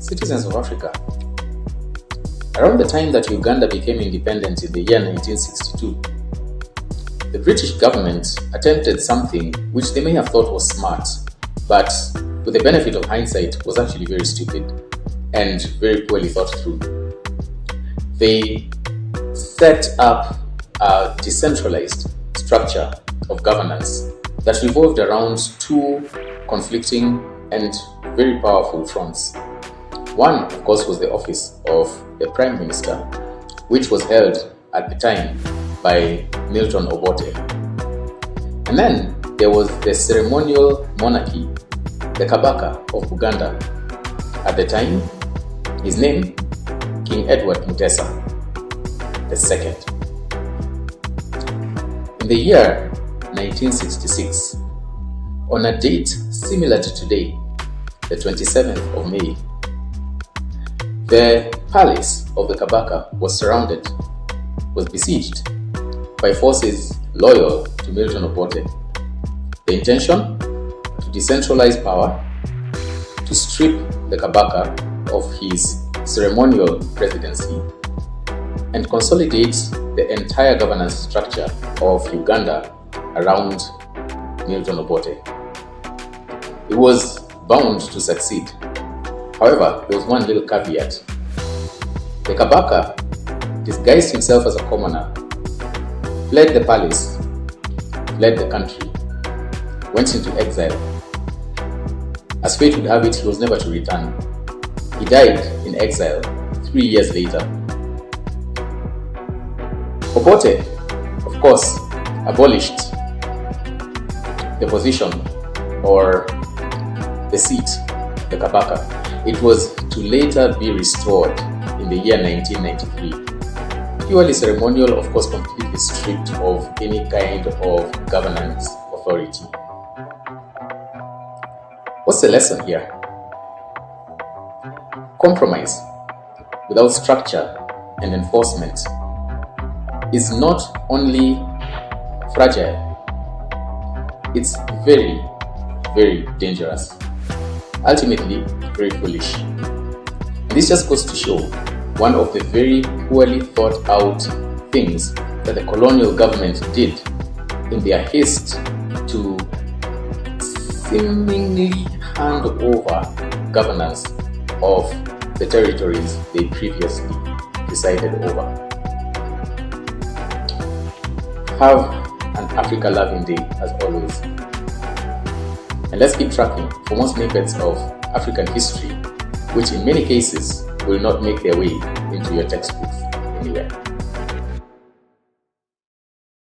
citizens of Africa, around the time that Uganda became independent in the year 1962, the British government attempted something which they may have thought was smart, but with the benefit of hindsight was actually very stupid and very poorly thought through. They set up a decentralized structure of governance that revolved around two conflicting and very powerful fronts. One, of course, was the office of the Prime Minister, which was held at the time by Milton Obote. And then there was the ceremonial monarchy, the Kabaka of Uganda. At the time, his name, King Edward Muteesa II. In the year 1966, on a date similar to today, the 27th of May, the palace of the Kabaka was besieged by forces loyal to Milton Obote. The intention? To decentralize power, to strip the Kabaka of his ceremonial presidency, and consolidate the entire governance structure of Uganda around Milton Obote. It was bound to succeed. However, there was one little caveat. The Kabaka disguised himself as a commoner, fled the palace, fled the country, went into exile. As fate would have it, he was never to return. He died in exile 3 years later. Obote, of course, abolished the position or the seat, the Kabaka. It was to later be restored in the year 1993. Purely ceremonial, of course, completely stripped of any kind of governance authority. What's the lesson here? Compromise without structure and enforcement is not only fragile, it's very, very dangerous. Ultimately, very foolish. And this just goes to show one of the very poorly thought out things that the colonial government did in their haste to seemingly hand over governance of the territories they previously presided over. Have an Africa-loving day as always. And let's keep tracking for more snippets of African history, which in many cases will not make their way into your textbooks anywhere.